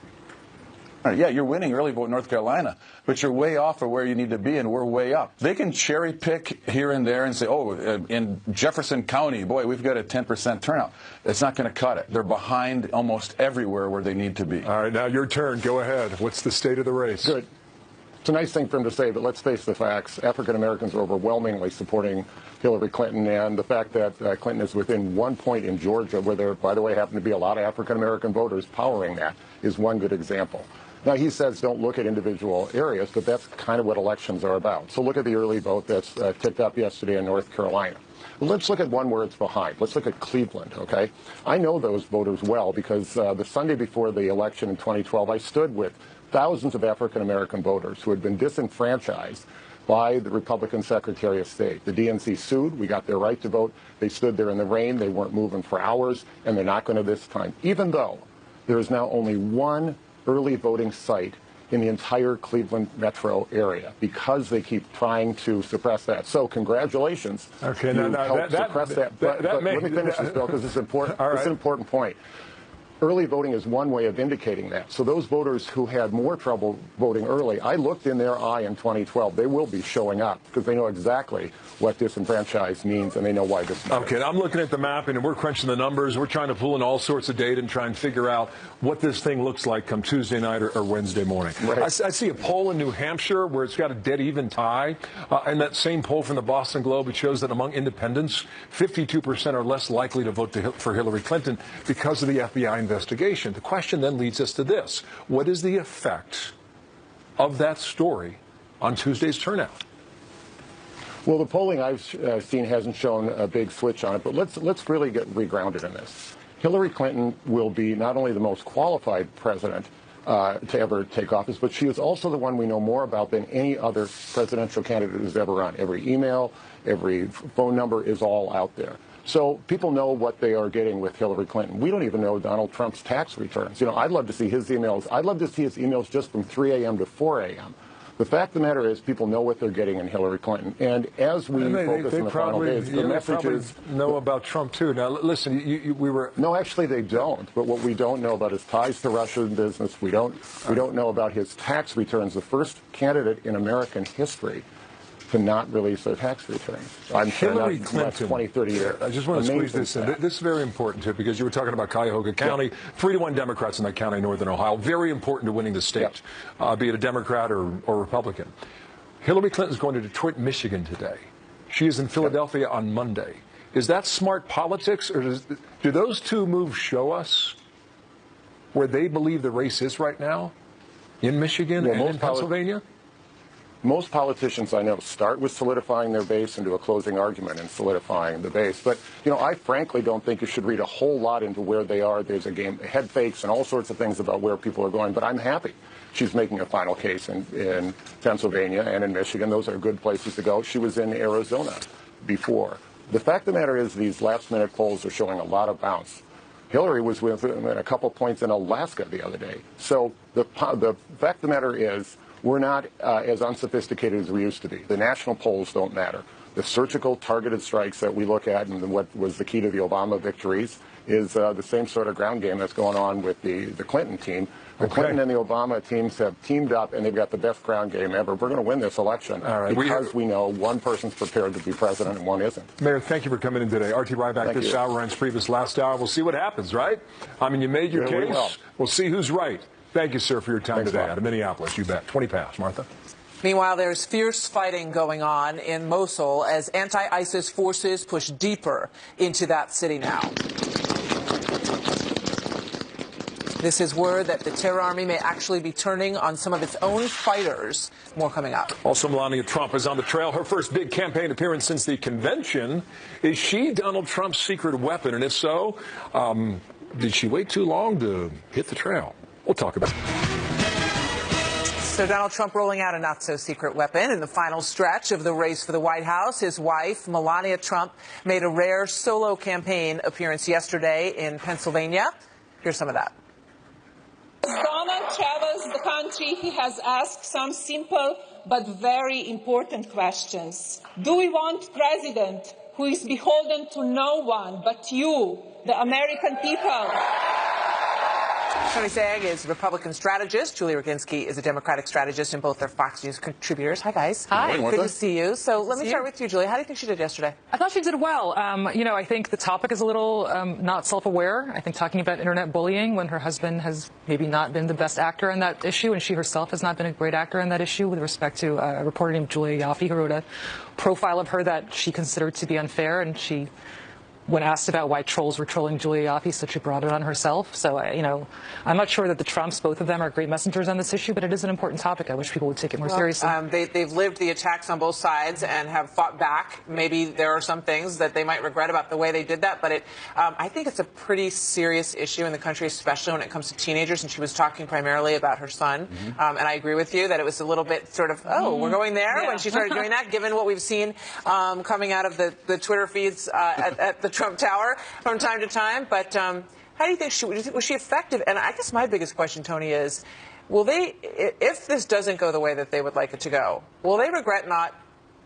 Yeah, you're winning early vote in North Carolina, but you're way off of where you need to be, and we're way up. They can cherry pick here and there and say, oh, in Jefferson County, boy, we've got a 10% turnout. It's not going to cut it. They're behind almost everywhere where they need to be. All right, now your turn. Go ahead. What's the state of the race? Good. It's a nice thing for him to say, but let's face the facts. African Americans are overwhelmingly supporting Hillary Clinton, and the fact that Clinton is within 1 point in Georgia, where there, by the way, happen to be a lot of African American voters powering that, is one good example. Now, he says don't look at individual areas, but that's kind of what elections are about. So look at the early vote that's ticked up yesterday in North Carolina. Let's look at one where it's behind. Let's look at Cleveland, okay? I know those voters well because the Sunday before the election in 2012, I stood with thousands of African-American voters who had been disenfranchised by the Republican Secretary of State. The DNC sued. We got their right to vote. They stood there in the rain. They weren't moving for hours, and they're not going to this time, even though there is now only one early voting site in the entire Cleveland metro area because they keep trying to suppress that. So congratulations. Okay, you helped suppress that. But let me finish this, Bill, because it's important. All right. It's an important point. Early voting is one way of indicating that. So those voters who had more trouble voting early, I looked in their eye in 2012. They will be showing up because they know exactly what disenfranchised means and they know why this matters. Okay, I'm looking at the mapping and we're crunching the numbers. We're trying to pull in all sorts of data and try and figure out what this thing looks like come Tuesday night or Wednesday morning. Right. I see a poll in New Hampshire where it's got a dead even tie. And that same poll from the Boston Globe, it shows that among independents, 52% are less likely to vote for Hillary Clinton because of the FBI investigation. The question then leads us to this. What is the effect of that story on Tuesday's turnout? Well, the polling I've seen hasn't shown a big switch on it, but let's really get regrounded in this. Hillary Clinton will be not only the most qualified president to ever take office, but she is also the one we know more about than any other presidential candidate who's ever run. Every email, every phone number is all out there. So people know what they are getting with Hillary Clinton. We don't even know Donald Trump's tax returns. You know, I'd love to see his emails. I'd love to see his emails just from 3 a.m. to 4 a.m. The fact of the matter is people know what they're getting in Hillary Clinton. And as we focus in the final days, the message is... know about Trump, too. Now, listen, we were... No, actually, they don't. But what we don't know about his ties to Russian business, we don't know about his tax returns. The first candidate in American history to not release their tax returns. Hillary Clinton, 20, 30 years. I just want to squeeze this in. This is very important, too, because you were talking about Cuyahoga County. 3-1 Democrats in that county, northern Ohio. Very important to winning the state, be it a Democrat or Republican. Hillary Clinton is going to Detroit, Michigan today. She is in Philadelphia on Monday. Is that smart politics, or do those two moves show us where they believe the race is right now in Michigan and in Pennsylvania? Most politicians I know start with solidifying their base into a closing argument and solidifying the base. But, you know, I frankly don't think you should read a whole lot into where they are. There's a game, head fakes and all sorts of things about where people are going. But I'm happy she's making a final case in Pennsylvania and in Michigan. Those are good places to go. She was in Arizona before. The fact of the matter is these last-minute polls are showing a lot of bounce. Hillary was within a couple points in Alaska the other day. So the fact of the matter is, we're not as unsophisticated as we used to be. The national polls don't matter. The surgical targeted strikes that we look at, and what was the key to the Obama victories, is the same sort of ground game that's going on with the Clinton team. The Clinton and the Obama teams have teamed up, and they've got the best ground game ever. We're going to win this election because we know one person's prepared to be president and one isn't. Mayor, thank you for coming in today. R.T. Ryback this hour, Ryan's previous last hour. We'll see what happens, right? I mean, you made your case. We'll see who's right. Thank you, sir, for your time today out of Minneapolis. You bet. 20 past. Martha? Meanwhile, there's fierce fighting going on in Mosul as anti-ISIS forces push deeper into that city now. This is word that the terror army may actually be turning on some of its own fighters. More coming up. Also, Melania Trump is on the trail. Her first big campaign appearance since the convention. Is she Donald Trump's secret weapon? And if so, did she wait too long to hit the trail? We'll talk about it. So Donald Trump rolling out a not-so-secret weapon in the final stretch of the race for the White House. His wife, Melania Trump, made a rare solo campaign appearance yesterday in Pennsylvania. Here's some of that. As Donald travels the country, he has asked some simple but very important questions. Do we want a president who is beholden to no one but you, the American people? Tony Zag is a Republican strategist. Julie Roginski is a Democratic strategist, and both are Fox News contributors. Hi, guys. Hi. Good to see you. So let me start with you, Julie. How do you think she did yesterday? I thought she did well. I think the topic is a little not self-aware. I think talking about internet bullying when her husband has maybe not been the best actor in that issue, and she herself has not been a great actor in that issue with respect to a reporter named Julia Yaffe who wrote a profile of her that she considered to be unfair, and she, when asked about why trolls were trolling Julia Yaffe, said she brought it on herself. So, I'm not sure that the Trumps, both of them, are great messengers on this issue, but it is an important topic. I wish people would take it more seriously. They've lived the attacks on both sides and have fought back. Maybe there are some things that they might regret about the way they did that, but I think it's a pretty serious issue in the country, especially when it comes to teenagers, and she was talking primarily about her son. And I agree with you that it was a little bit sort of, we're going there when she started doing that, given what we've seen coming out of the Twitter feeds at the Trump Tower from time to time. But how do you think was she effective? And I guess my biggest question, Tony, is will they, if this doesn't go the way that they would like it to go, will they regret not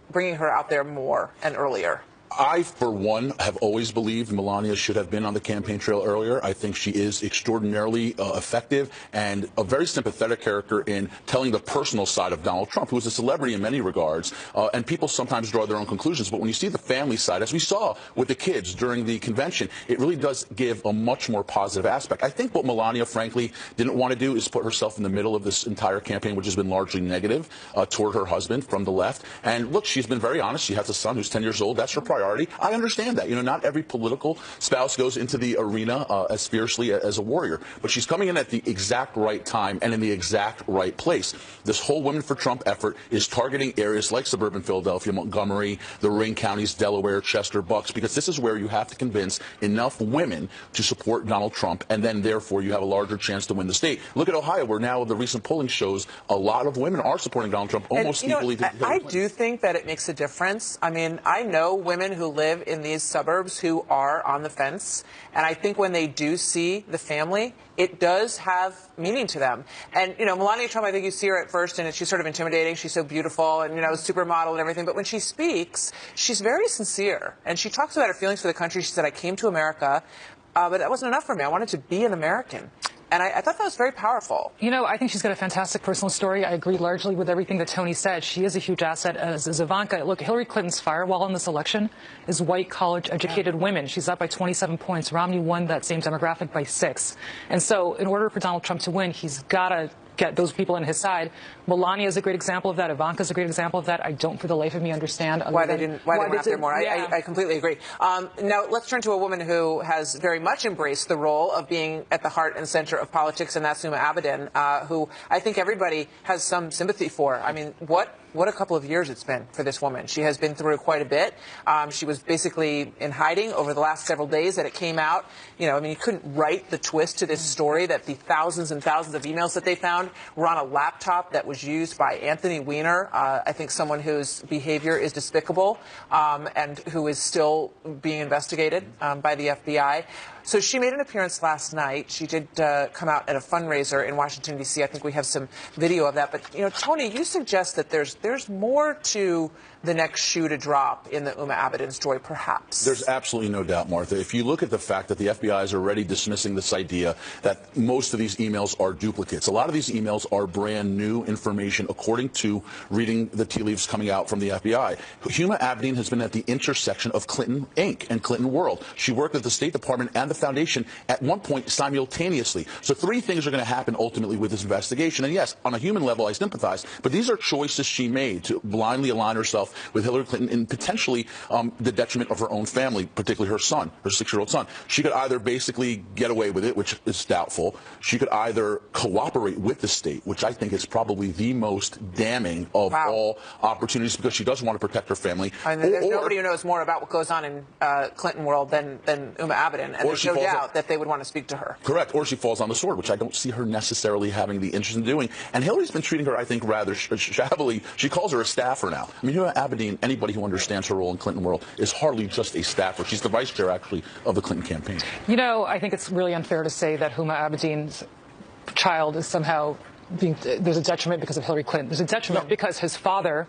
bringing her out there more and earlier? I, for one, have always believed Melania should have been on the campaign trail earlier. I think she is extraordinarily effective and a very sympathetic character in telling the personal side of Donald Trump, who is a celebrity in many regards. And people sometimes draw their own conclusions. But when you see the family side, as we saw with the kids during the convention, it really does give a much more positive aspect. I think what Melania, frankly, didn't want to do is put herself in the middle of this entire campaign, which has been largely negative toward her husband from the left. And look, she's been very honest. She has a son who's 10 years old. That's her priority. I understand that. Not every political spouse goes into the arena as fiercely as a warrior. But she's coming in at the exact right time and in the exact right place. This whole Women for Trump effort is targeting areas like suburban Philadelphia, Montgomery, the Ring counties, Delaware, Chester, Bucks, because this is where you have to convince enough women to support Donald Trump, and then, therefore, you have a larger chance to win the state. Look at Ohio, where now the recent polling shows a lot of women are supporting Donald Trump almost equally. I do think that it makes a difference. I mean, I know women who live in these suburbs who are on the fence, and I think when they do see the family, it does have meaning to them. And, Melania Trump, I think you see her at first, and she's sort of intimidating. She's so beautiful and, supermodel and everything. But when she speaks, she's very sincere. And she talks about her feelings for the country. She said, I came to America, but that wasn't enough for me. I wanted to be an American. And I thought that was very powerful. I think she's got a fantastic personal story. I agree largely with everything that Tony said. She is a huge asset, as is Ivanka. Look, Hillary Clinton's firewall in this election is white, college-educated women. She's up by 27 points. Romney won that same demographic by 6. And so in order for Donald Trump to win, he's got to get those people on his side. Melania is a great example of that. Ivanka's a great example of that. I don't for the life of me understand why they didn't went after more. I completely agree. Now let's turn to a woman who has very much embraced the role of being at the heart and center of politics, and that's Huma Abedin, who I think everybody has some sympathy for. I mean, what what a couple of years it's been for this woman. She has been through quite a bit. She was basically in hiding over the last several days that it came out. You know, I mean, you couldn't write the twist to this story that the thousands and thousands of emails that they found were on a laptop that was used by Anthony Weiner, I think someone whose behavior is despicable and who is still being investigated by the FBI. So she made an appearance last night. She did come out at a fundraiser in Washington, D.C. I think we have some video of that. But, you know, Tony, you suggest that there's more to the next shoe to drop in the Huma Abedin story, perhaps. There's absolutely no doubt, Martha. If you look at the fact that the FBI is already dismissing this idea that most of these emails are duplicates, a lot of these emails are brand new information, according to reading the tea leaves coming out from the FBI. Huma Abedin has been at the intersection of Clinton Inc. and Clinton World. She worked at the State Department and the Foundation at one point simultaneously. So three things are going to happen ultimately with this investigation. And yes, on a human level, I sympathize, but these are choices she made to blindly align herself with Hillary Clinton and potentially the detriment of her own family, particularly her son, her 6-year-old son. She could either basically get away with it, which is doubtful. She could either cooperate with the state, which I think is probably the most damning of all opportunities because she doesn't want to protect her family. I mean, there's nobody who knows more about what goes on in Clinton world than Huma Abedin, and there's no doubt that they would want to speak to her. Correct. Or she falls on the sword, which I don't see her necessarily having the interest in doing. And Hillary's been treating her, I think, rather shabbily. She calls her a staffer now. I mean, Huma Abedin, anybody who understands her role in Clinton world, is hardly just a staffer. She's the vice chair, actually, of the Clinton campaign. You know, I think it's really unfair to say that Huma Abedin's child is somehow there's a detriment because of Hillary Clinton. There's a detriment because his father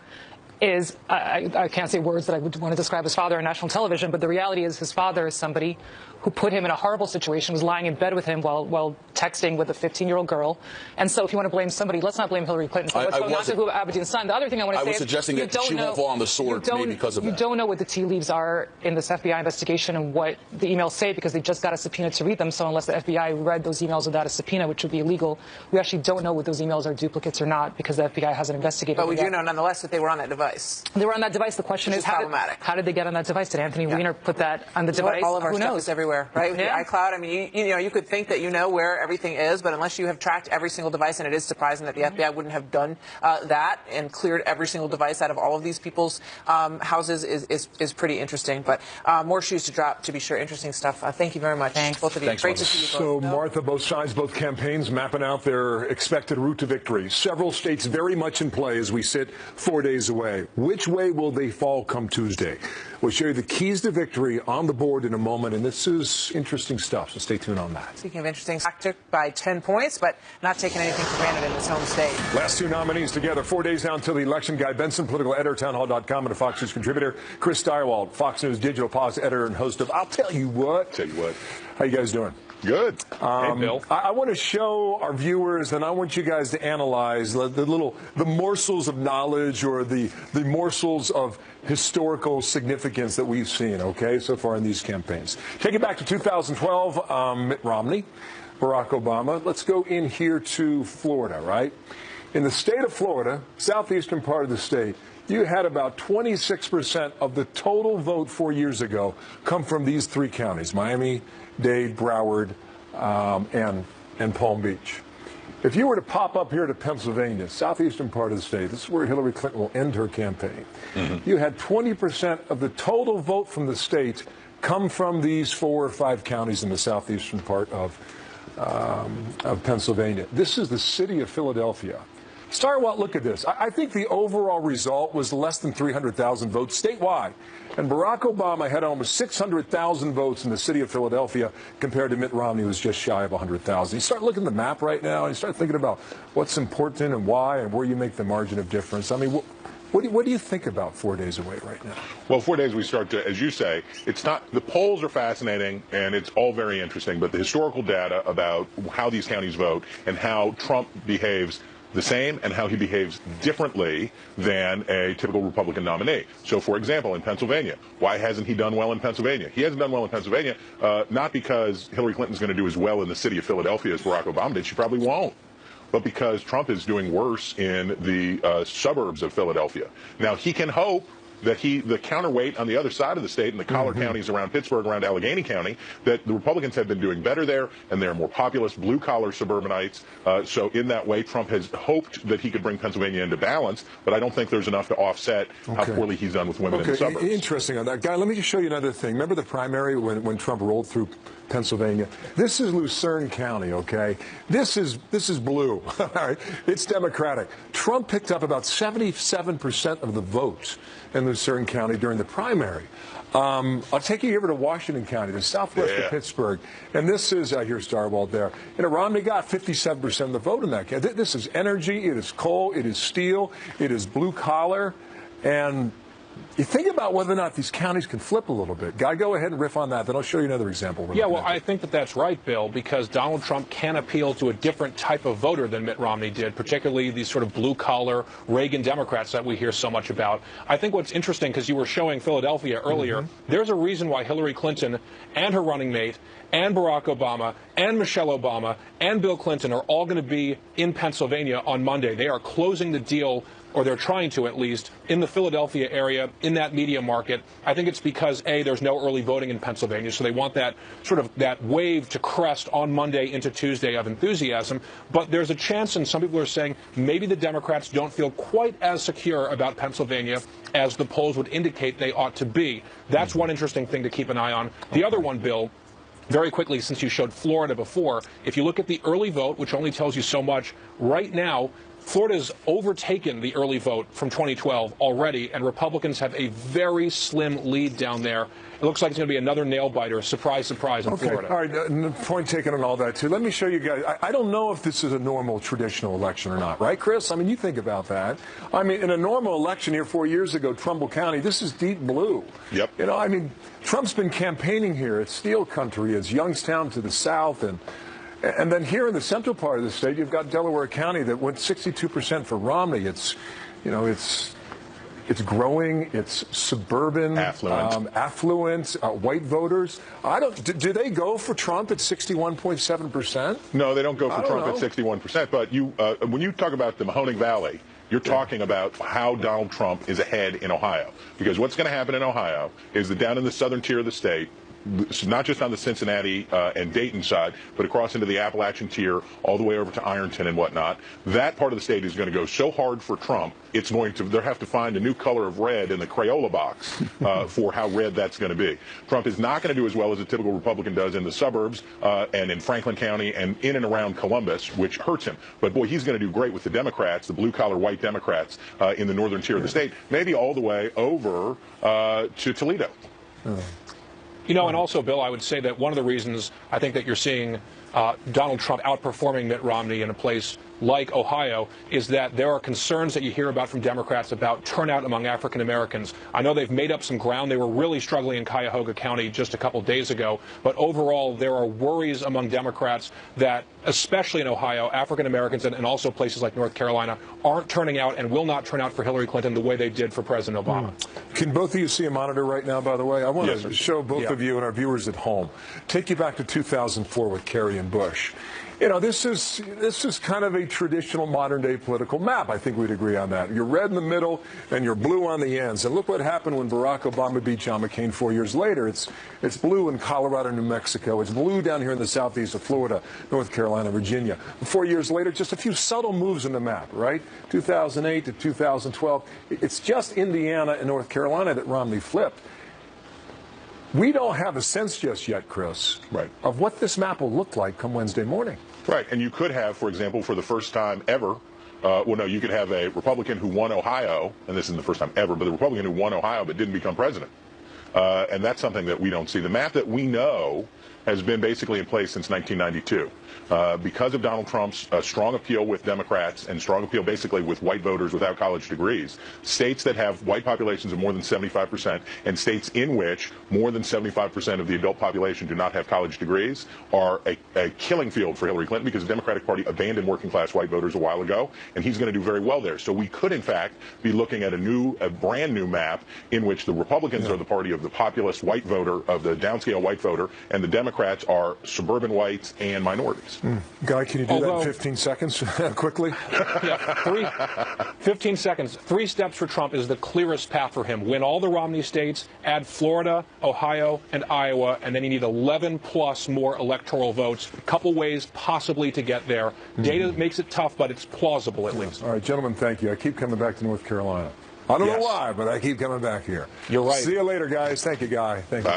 is, I can't say words that I would want to describe his father on national television, but the reality is his father is somebody who put him in a horrible situation, was lying in bed with him while texting with a 15-year-old girl. And so if you want to blame somebody, let's not blame Hillary Clinton for what's going on to Huma Abedin's son. The other thing I want to say is I was suggesting that she won't fall on the sword maybe because of that. You don't know what the tea leaves are in this FBI investigation and what the emails say because they just got a subpoena to read them. So unless the FBI read those emails without a subpoena, which would be illegal, we actually don't know what those emails are duplicates or not because the FBI hasn't investigated. But we do know nonetheless that they were on that device. They were on that device. The question is how did they get on that device? Did Anthony Weiner put that on the device? All of our Who stuff knows? is everywhere, right? With your iCloud. I mean, you know, you could think that you know where everything is, but unless you have tracked every single device, and it is surprising that the FBI wouldn't have done that and cleared every single device out of all of these people's houses is pretty interesting. But more shoes to drop, to be sure. Interesting stuff. Thank you very much, both of you. Thanks, Great to see you both. So, Martha, both sides, both campaigns mapping out their expected route to victory. Several states very much in play as we sit 4 days away. Which way will they fall come Tuesday? We'll show you the keys to victory on the board in a moment, and this is interesting stuff, so stay tuned on that. Speaking of interesting, by 10 points, but not taking anything for granted in his home state. Last two nominees together, 4 days now until the election. Guy Benson, political editor, townhall.com, and a Fox News contributor. Chris Steiwald, Fox News digital policy editor and host of I'll Tell You What. How you guys doing? Good. Hey, Bill. I want to show our viewers, and I want you guys to analyze the morsels of knowledge or the morsels of historical significance that we've seen, okay, so far in these campaigns. Take it back to 2012, Mitt Romney, Barack Obama. Let's go in here to Florida, right? In the state of Florida, southeastern part of the state, you had about 26% of the total vote 4 years ago come from these three counties, Miami, Dade, Broward, and Palm Beach. If you were to pop up here to Pennsylvania, southeastern part of the state, this is where Hillary Clinton will end her campaign. You had 20% of the total vote from the state come from these 4 or 5 counties in the southeastern part of Pennsylvania. This is the city of Philadelphia. Starwalt, look at this. I think the overall result was less than 300,000 votes statewide. And Barack Obama had almost 600,000 votes in the city of Philadelphia compared to Mitt Romney, who was just shy of 100,000. You start looking at the map right now, and you start thinking about what's important and why and where you make the margin of difference. I mean, what do you think about 4 days away right now? Well, 4 days we start to, as you say, it's not, the polls are fascinating and it's all very interesting, but the historical data about how these counties vote and how Trump behaves the same and how he behaves differently than a typical Republican nominee. So, for example, in Pennsylvania, why hasn't he done well in Pennsylvania? He hasn't done well in Pennsylvania, not because Hillary Clinton's going to do as well in the city of Philadelphia as Barack Obama did. She probably won't. But because Trump is doing worse in the suburbs of Philadelphia. Now, he can hope that the counterweight on the other side of the state in the collar counties around Pittsburgh, around Allegheny County, that the Republicans have been doing better there, and they're more populist, blue-collar suburbanites. So in that way, Trump has hoped that he could bring Pennsylvania into balance, but I don't think there's enough to offset how poorly he's done with women in the suburbs. Interesting on that. Guy, let me just show you another thing. Remember the primary when Trump rolled through Pennsylvania? This is Lucerne County, okay? This is blue, all right? It's Democratic. Trump picked up about 77% of the votes in Lucerne County during the primary. I'll take you over to Washington County, the southwest of Pittsburgh, and this is, here's Starwald there. Romney got 57% of the vote in that county. This is energy, it is coal, it is steel, it is blue collar, and you think about whether or not these counties can flip a little bit. Guy, go ahead and riff on that. Then I'll show you another example. Yeah, well, I think that's right, Bill, because Donald Trump can appeal to a different type of voter than Mitt Romney did, particularly these sort of blue-collar Reagan Democrats that we hear so much about. I think what's interesting, because you were showing Philadelphia earlier, there's a reason why Hillary Clinton and her running mate and Barack Obama and Michelle Obama and Bill Clinton are all going to be in Pennsylvania on Monday. They are closing the deal, or they're trying to at least, in the Philadelphia area, in that media market. I think it's because, A, there's no early voting in Pennsylvania, so they want that sort of that wave to crest on Monday into Tuesday of enthusiasm. But there's a chance, and some people are saying, maybe the Democrats don't feel quite as secure about Pennsylvania as the polls would indicate they ought to be. That's one interesting thing to keep an eye on. The other one, Bill, very quickly, since you showed Florida before, if you look at the early vote, which only tells you so much, right now, Florida's overtaken the early vote from 2012 already, and Republicans have a very slim lead down there. It looks like it's going to be another nail-biter, surprise, surprise, in Florida. All right, point taken on all that, too. Let me show you guys. I don't know if this is a normal traditional election or not, right, Chris? I mean, you think about that. I mean, in a normal election here 4 years ago, Trumbull County, this is deep blue. Yep. You know, I mean, Trump's been campaigning here. It's steel country. It's Youngstown to the south, and then here in the central part of the state, you've got Delaware County that went 62% for Romney. It's, you know, it's growing. It's suburban, affluent, white voters. Do they go for Trump at 61.7%? No, they don't go for Trump at 61%. But when you talk about the Mahoning Valley, you're talking about how Donald Trump is ahead in Ohio. Because what's going to happen in Ohio is that down in the southern tier of the state, not just on the Cincinnati and Dayton side, but across into the Appalachian tier, all the way over to Ironton and whatnot, that part of the state is going to go so hard for Trump, it's going to, they'll have to find a new color of red in the Crayola box for how red that's going to be. Trump is not going to do as well as a typical Republican does in the suburbs and in Franklin County and in and around Columbus, which hurts him. But boy, he's going to do great with the Democrats, the blue-collar white Democrats in the northern tier of the state, maybe all the way over to Toledo. You know, and also, Bill, I would say that one of the reasons I think that you're seeing Donald Trump outperforming Mitt Romney in a place like Ohio is that there are concerns that you hear about from Democrats about turnout among African Americans. I know they've made up some ground. They were really struggling in Cuyahoga County just a couple days ago. But overall, there are worries among Democrats that, especially in Ohio, African Americans and also places like North Carolina aren't turning out and will not turn out for Hillary Clinton the way they did for President Obama. Can both of you see a monitor right now, by the way? I want to show both of you and our viewers at home. Take you back to 2004 with Kerry and Bush. You know, this is kind of a traditional modern-day political map. I think we'd agree on that. You're red in the middle, and you're blue on the ends. And look what happened when Barack Obama beat John McCain 4 years later. It's blue in Colorado, New Mexico. It's blue down here in the southeast of Florida, North Carolina, Virginia. 4 years later, just a few subtle moves in the map, right? 2008 to 2012. It's just Indiana and North Carolina that Romney flipped. We don't have a sense just yet, Chris, of what this map will look like come Wednesday morning. Right, and you could have, for example, for the first time ever, well, no, you could have a Republican who won Ohio, and this isn't the first time ever, but the Republican who won Ohio but didn't become president. And that's something that we don't see. The map that we know has been basically in place since 1992. Because of Donald Trump's strong appeal with Democrats and strong appeal basically with white voters without college degrees, states that have white populations of more than 75% and states in which more than 75% of the adult population do not have college degrees are a killing field for Hillary Clinton because the Democratic Party abandoned working class white voters a while ago, and he's going to do very well there. So we could, in fact, be looking at a brand new map in which the Republicans are the party of the populist white voter, of the downscale white voter, and the Democrats Democrats are suburban whites and minorities. Guy, can you do that in 15 seconds quickly? Yeah, 15 seconds. 3 steps for Trump is the clearest path for him. Win all the Romney states, add Florida, Ohio, and Iowa, and then you need 11 plus more electoral votes. A couple ways possibly to get there. Data makes it tough, but it's plausible at least. All right, gentlemen, thank you. I keep coming back to North Carolina. I don't know why, but I keep coming back here. You're right. See you later, guys. Thank you, Guy. Thank you.